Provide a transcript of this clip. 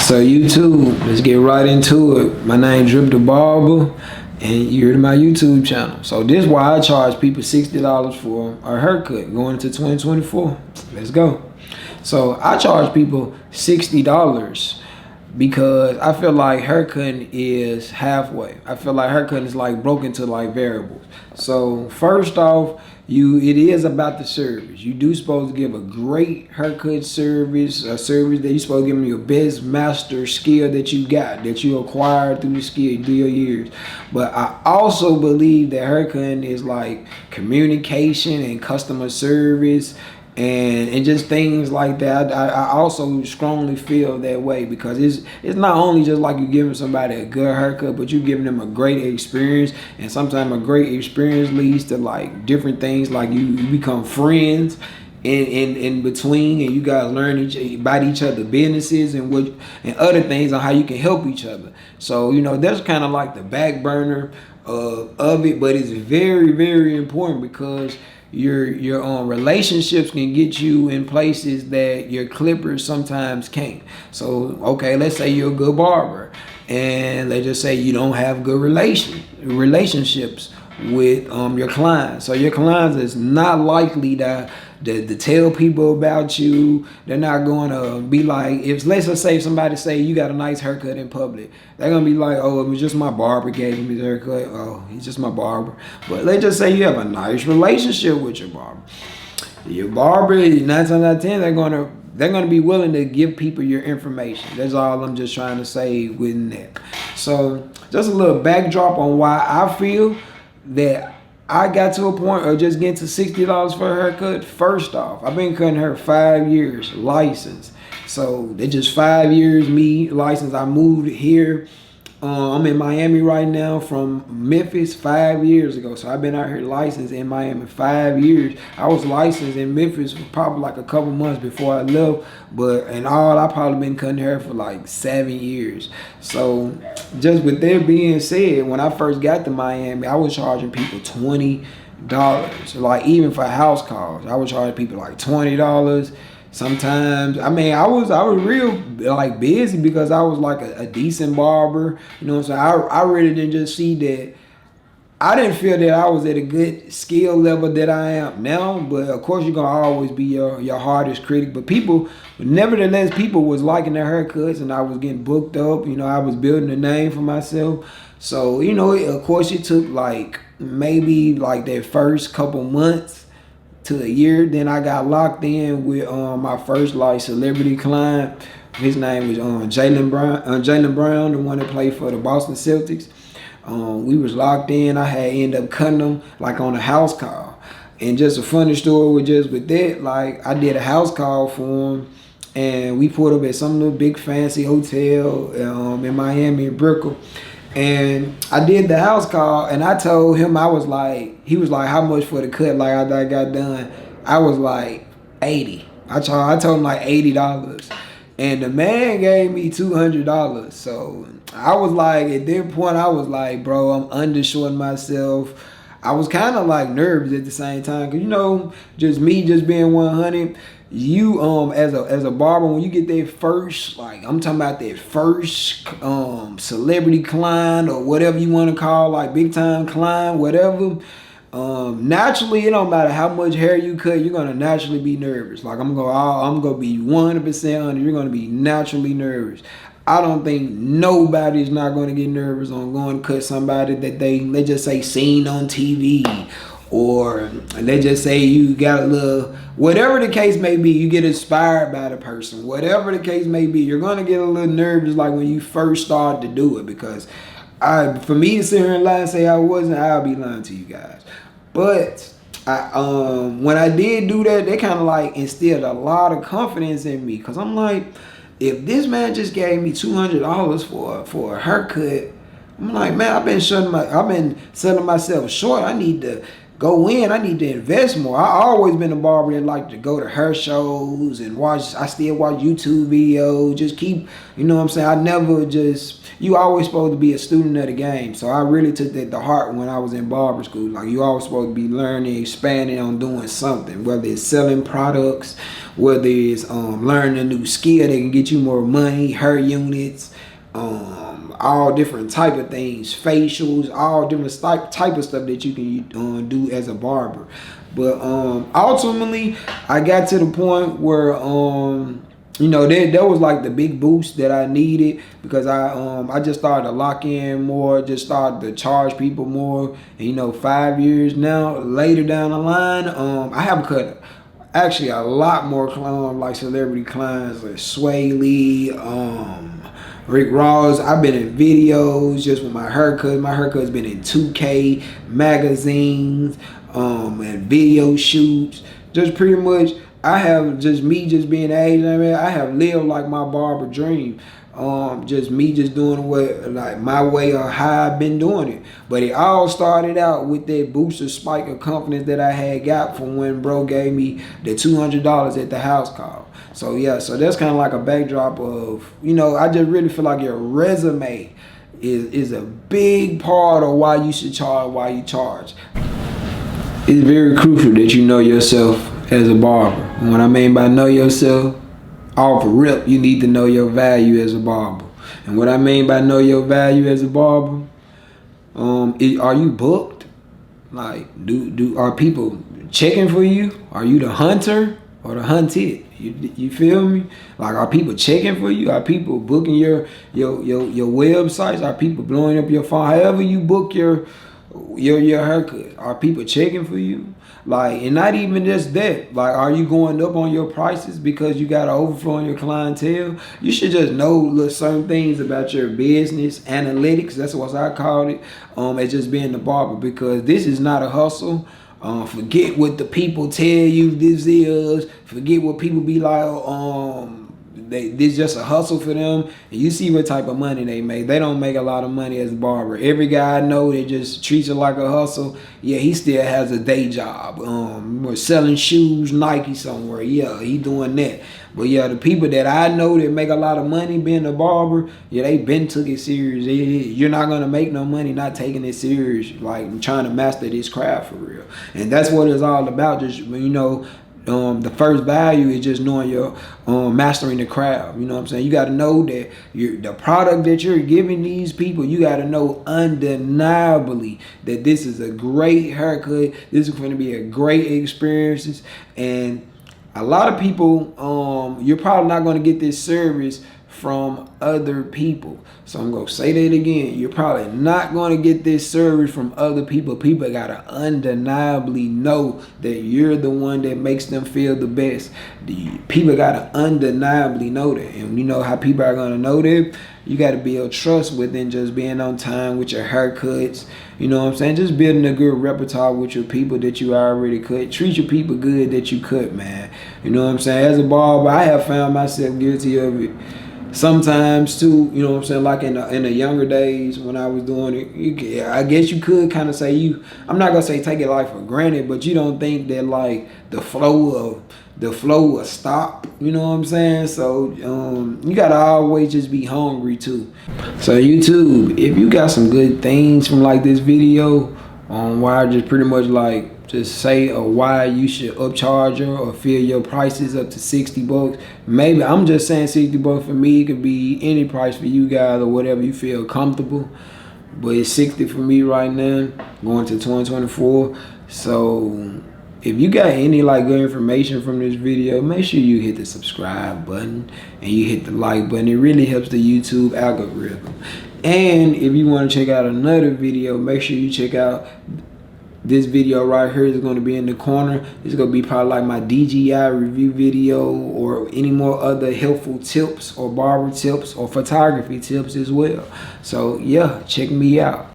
So YouTube, let's get right into it. My name Drip the Barber, and you're in my YouTube channel. So this is why I charge people $60 for a haircut going into 2024. Let's go. So I charge people $60 because I feel like haircutting is halfway. I feel like haircutting is like broken to like variables. So first off, it is about the service. You do supposed to give a great haircut service, a service that you're supposed to give them your best master skill that you got, that you acquired through the skill, through your years. But I also believe that haircutting is like communication and customer service and just things like that. I also strongly feel that way because it's not only just like you giving somebody a good haircut, but you giving them a great experience, and sometimes a great experience leads to like different things, like you become friends in between, and you gotta learn about each other businesses and other things on how you can help each other. So that's kind of like the back burner of it, but it's very, very important because your relationships can get you in places that your clippers sometimes can't. So okay, let's say you're a good barber, and let's just say you don't have good relationships with your clients. So your clients is not likely to tell people about you. They're not going to be like, if let's just say somebody say you got a nice haircut in public, they're going to be like, oh, it was just my barber gave me the haircut. Oh, he's just my barber. But let's just say you have a nice relationship with your barber. Your barber, 9 times out of 10, they're going to be willing to give people your information. That's all I'm just trying to say with that. So just a little backdrop on why I feel that I got to a point of just getting to $60 for a haircut. First off, I've been cutting hair 5 years, licensed. So they're just 5 years me licensed. I moved here. I'm in Miami right now from Memphis 5 years ago. So I've been out here licensed in Miami 5 years. I was licensed in Memphis for probably like a couple months before I left. But in all, I probably been cutting hair for like 7 years. So just with that being said, when I first got to Miami, I was charging people $20. Like even for house calls, I was charging people like $20. Sometimes, I mean, I was real like busy because I was like a decent barber, So I really didn't just see that. I didn't feel that I was at a good skill level that I am now, but of course you're gonna always be your hardest critic. But nevertheless, people was liking their haircuts, and I was getting booked up. I was building a name for myself. So of course it took like maybe like that first couple months to a year. Then I got locked in with my first like celebrity client. His name was Jaylen Brown, the one that played for the Boston Celtics. We was locked in. I had ended up cutting him like on a house call. And just a funny story with that, like I did a house call for him, and we pulled up at some little big fancy hotel in Miami in Brickell. And I did the house call, and I told him, he was like, how much for the cut? Like after I got done, I was like 80. I told him like $80, and the man gave me $200. So I was like, at that point, I was like, bro, I'm undershorting myself. I was kind of like nervous at the same time, cause just me just being 100. You as a barber, when you get that first, like I'm talking about that first celebrity client or whatever you want to call, like big time client, whatever. Naturally, it don't matter how much hair you cut, you're gonna naturally be nervous. Like I'm gonna be 100% honest. You're gonna be naturally nervous. I don't think nobody's not gonna get nervous on going to cut somebody that let's just say seen on TV. Or they just say you got a little, whatever the case may be, you get inspired by the person. Whatever the case may be, you're going to get a little nervous like when you first start to do it. Because for me to sit here and lie and say I wasn't, I'll be lying to you guys. But when I did do that, they kind of like instilled a lot of confidence in me. Because I'm like, if this man just gave me $200 for a haircut, I'm like, man, I've been selling myself short. I need to go in. I need to invest more. I always been a barber that like to go to hair shows and watch. I still watch YouTube videos. Just keep, you know what I'm saying? I never just, you always supposed to be a student of the game. So I really took that to heart when I was in barber school. Like, you always supposed to be learning, expanding on doing something, whether it's selling products, whether it's learning a new skill that can get you more money, hair units, all different type of things, facials, all different type of stuff that you can do as a barber. But ultimately, I got to the point where you know, that was like the big boost that I needed, because I just started to lock in more, just started to charge people more. And, you know, 5 years now later down the line, I have cut actually a lot more like celebrity clients like Sway Lee, Rick Ross. I've been in videos just with my haircut. My haircut's been in 2K magazines, and video shoots. Just pretty much, I have just being the age I'm at, I have lived like my barber dream. Just me just doing what, like, my way or how I've been doing it. But it all started out with that booster spike of confidence that I had got from when bro gave me the $200 at the house call. So yeah, so that's kind of like a backdrop of, you know, I just really feel like your resume is a big part of why you should charge, why you charge. It's very crucial that you know yourself as a barber. And what I mean by know yourself, off rip, you need to know your value as a barber. And what I mean by know your value as a barber, are you booked? Like, are people checking for you? Are you the hunter or the hunted? You feel me? Like, are people checking for you? Are people booking your websites? Are people blowing up your phone? However you book your haircut, are people checking for you? Like, and not even just that, like, are you going up on your prices because you got an overflow in your clientele? You should just know certain things about your business analytics. That's what I called it, as just being the barber, because this is not a hustle. Forget what the people tell you this is. Forget what people be like, this just a hustle for them. And you see what type of money they make. They don't make a lot of money as a barber. Every guy I know that just treats it like a hustle, yeah, he still has a day job. We're selling shoes, Nike somewhere. Yeah, he doing that. But yeah, the people that I know that make a lot of money being a barber, yeah, they been took it serious. You're not gonna make no money not taking it serious, like trying to master this craft for real. And that's what it's all about. Just, you know, the first value is just knowing your mastering the craft. You know what I'm saying? You got to know that the product that you're giving these people, you got to know undeniably that this is a great haircut. This is going to be a great experience. And a lot of people, you're probably not going to get this service from other people. So I'm going to say that again. You're probably not going to get this service from other people. People got to undeniably know that you're the one that makes them feel the best. People got to undeniably know that. And you know how people are going to know that? You got to build trust within just being on time with your haircuts. You know what I'm saying? Just building a good repertoire with your people that you already cut. Treat your people good that you cut, man. You know what I'm saying? As a barber, I have found myself guilty of it sometimes too. You know what I'm saying? Like in the younger days when I was doing it, I guess you could kind of say I'm not gonna say take your life for granted, but you don't think that like the flow will stop. You know what I'm saying? So you gotta always just be hungry too. So YouTube, if you got some good things from like this video on why I just pretty much like just say why you should upcharge or fill your prices up to 60 bucks. Maybe I'm just saying 60 bucks for me. It could be any price for you guys or whatever you feel comfortable. But it's 60 for me right now, going to 2024. So if you got any like good information from this video, make sure you hit the subscribe button and you hit the like button. It really helps the YouTube algorithm. And if you want to check out another video, make sure you check out this video right here. Is going to be in the corner. It's going to be probably like my DJI review video or any more other helpful tips or barber tips or photography tips as well. So yeah, check me out.